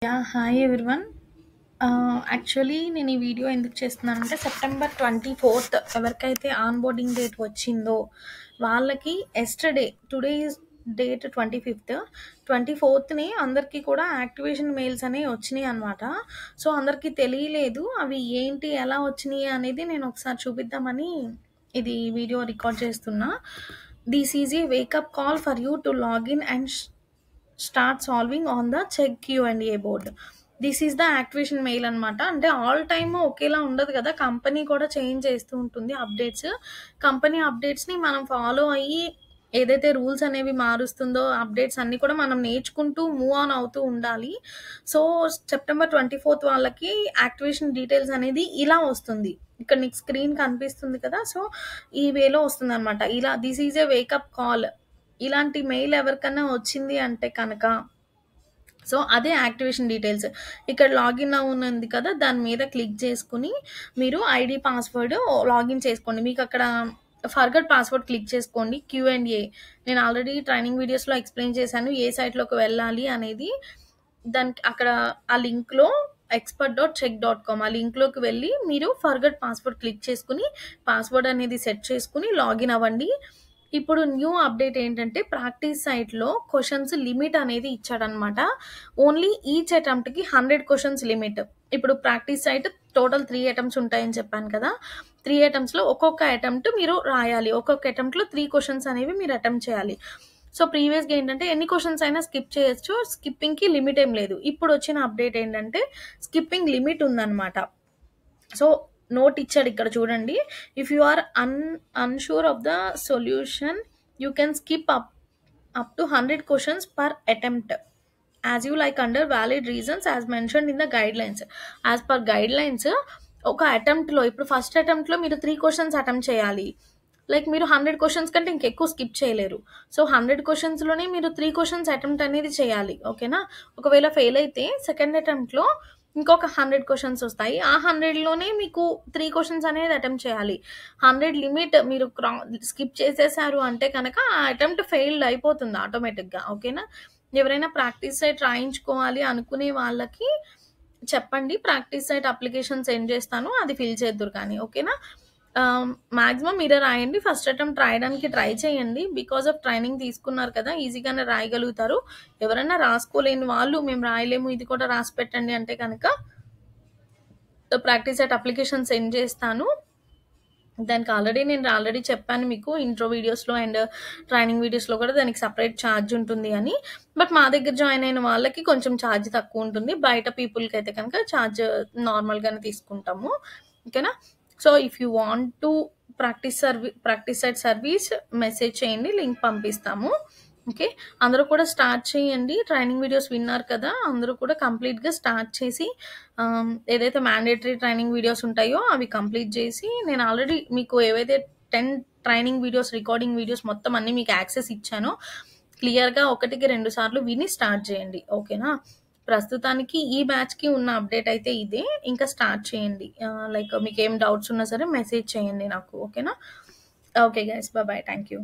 Hi everyone. Actually నేను ఈ video ఎందుకు చేస్తున్నానంటే సెప్టెంబర్ 24th ఎవరికైతే ఆన్‌బోర్డింగ్ డేట్ వచ్చిందో వాళ్ళకి టుడే ఈజ్ డేట్ 25th. 24థ్‌ని అందరికీ కూడా యాక్టివేషన్ మెయిల్స్ అనేవి వచ్చినాయనమాట. సో, అందరికీ తెలియలేదు. అవి ఏంటి, ఎలా వచ్చినాయి అనేది నేను ఒకసారి చూపిద్దామని ఇది వీడియో రికార్డ్ చేస్తున్నా. This is a wake up call for you to login and start solving on the check Q&A board. This is the activation mail అనమాట. అంటే ఆల్ టైమ్ ఒకేలా ఉండదు కదా, కంపెనీ కూడా చేంజ్ చేస్తూ ఉంటుంది అప్డేట్స్. కంపెనీ అప్డేట్స్ని మనం ఫాలో అయ్యి ఏదైతే రూల్స్ అనేవి మారుస్తుందో అప్డేట్స్ అన్నీ కూడా మనం నేర్చుకుంటూ మూవ్ ఆన్ అవుతూ ఉండాలి. సో, సెప్టెంబర్ 24th వాళ్ళకి యాక్టివేషన్ డీటెయిల్స్ అనేది ఇలా వస్తుంది. ఇక్కడ నీకు స్క్రీన్ కనిపిస్తుంది కదా, సో ఈ వేలో వస్తుంది అనమాట. ఇలా this is a wake up call. ఇలాంటి మెయిల్ ఎవరికన్నా వచ్చింది అంటే కనుక సో అదే యాక్టివేషన్ డీటెయిల్స్. ఇక్కడ లాగిన్ ఉంది కదా, దాని మీద క్లిక్ చేసుకుని మీరు ఐడి పాస్వర్డ్ లాగిన్ చేసుకోండి. మీకు అక్కడ ఫర్గట్ పాస్వర్డ్ క్లిక్ చేసుకోండి. Q&A నేను ఆల్రెడీ ట్రైనింగ్ వీడియోస్లో ఎక్స్ప్లెయిన్ చేశాను ఏ సైట్లోకి వెళ్ళాలి అనేది. దానికి అక్కడ ఆ లింక్లో expert.check.com ఆ లింక్లోకి వెళ్ళి మీరు ఫర్గట్ పాస్వర్డ్ క్లిక్ చేసుకుని పాస్వర్డ్ అనేది సెట్ చేసుకుని లాగిన్ అవ్వండి. ఇప్పుడు న్యూ అప్డేట్ ఏంటంటే ప్రాక్టీస్ సైట్లో క్వశ్చన్స్ లిమిట్ అనేది ఇచ్చాడనమాట. ఓన్లీ ఈచ్ అటెంప్ట్కి 100 క్వశ్చన్స్ లిమిట్. ఇప్పుడు ప్రాక్టీస్ సైట్ టోటల్ 3 అటెంప్ట్స్ ఉంటాయని చెప్పాను కదా, 3 అటెంప్ట్స్లో ఒక్కొక్క అటెంప్ట్ మీరు రాయాలి. ఒక్కొక్క అటెంప్ట్లో 3 క్వశ్చన్స్ అనేవి మీరు అటెంప్ట్ చేయాలి. సో ప్రీవియస్గా ఏంటంటే ఎన్ని క్వశ్చన్స్ అయినా స్కిప్ చేయొచ్చు, స్కిప్పింగ్కి లిమిట్ ఏం లేదు. ఇప్పుడు వచ్చిన అప్డేట్ ఏంటంటే స్కిప్పింగ్ లిమిట్ ఉందన్నమాట. సో నోట్ ఇచ్చాడు ఇక్కడ చూడండి. If you are unsure of the solution you can skip up to 100 questions per attempt as you like under valid reasons as mention in the guidelines. As per guidelines ఒక అటెంప్ట్లో ఇప్పుడు first అటెంప్ట్లో మీరు 3 questions attempt చేయాలి. Like మీరు 100 questions కంటే ఇంకెక్కువ skip చేయలేరు. So 100 క్వశ్చన్స్లోనే మీరు 3 క్వశ్చన్స్ అటెంప్ట్ అనేది చేయాలి. ఓకేనా? ఒకవేళ ఫెయిల్ అయితే సెకండ్ అటెంప్ట్లో ఇంకొక 100 క్వశ్చన్స్ వస్తాయి. ఆ 100లోనే మీకు 3 క్వశ్చన్స్ అనేది అటెంప్ట్ చేయాలి. 100 లిమిట్ మీరు స్కిప్ చేసేసారు అంటే కనుక ఆ అటెంప్ట్ ఫెయిల్డ్ అయిపోతుంది ఆటోమేటిక్గా. ఓకేనా? ఎవరైనా ప్రాక్టీస్ సైట్ రాయించుకోవాలి అనుకునే వాళ్ళకి చెప్పండి. ప్రాక్టీస్ సైట్ అప్లికేషన్ సెండ్ చేస్తాను, అది ఫిల్ చేద్దురు కానీ. ఓకేనా? మ్యాక్సిమం మీరే రాయండి. ఫస్ట్ అటెంప్ట్ రాయడానికి ట్రై చేయండి. బికాజ్ ఆఫ్ ట్రైనింగ్ తీసుకున్నారు కదా, ఈజీగానే రాయగలుగుతారు. ఎవరైనా రాసుకోలేని వాళ్ళు మేము రాయలేము ఇది కూడా రాసి పెట్టండి అంటే కనుక ప్రాక్టీస్ సైట్ అప్లికేషన్ సెండ్ చేస్తాను. దానికి నేను చెప్పాను మీకు ఇంట్రో వీడియోస్లో అండ్ ట్రైనింగ్ వీడియోస్లో కూడా దానికి సపరేట్ ఛార్జ్ ఉంటుంది అని. బట్ మా దగ్గర జాయిన్ అయిన వాళ్ళకి కొంచెం ఛార్జ్ తక్కువ ఉంటుంది. బయట పీపుల్కి అయితే కనుక ఛార్జ్ నార్మల్గానే తీసుకుంటాము. ఓకేనా? So if you want to practice site service message చేయండి, లింక్ పంపిస్తాము. ఓకే, అందరూ కూడా స్టార్ట్ చేయండి. ట్రైనింగ్ వీడియోస్ విన్నారు కదా, అందరూ కూడా కంప్లీట్గా స్టార్ట్ చేసి ఏదైతే మ్యాండేటరీ ట్రైనింగ్ వీడియోస్ ఉంటాయో అవి కంప్లీట్ చేసి నేను ఆల్రెడీ మీకు ఏవైతే 10 ట్రైనింగ్ వీడియోస్ రికార్డింగ్ వీడియోస్ మొత్తం అన్నీ మీకు యాక్సెస్ ఇచ్చానో క్లియర్గా 1కి 2 సార్లు విని స్టార్ట్ చేయండి. ఓకేనా? ప్రస్తుతానికి ఈ బ్యాచ్కి ఉన్న అప్డేట్ అయితే ఇదే. ఇంకా స్టార్ట్ చేయండి. లైక్ మీకు ఏం డౌట్స్ ఉన్నా సరే మెసేజ్ చేయండి నాకు. ఓకేనా? Okay guys, bye. Thank you.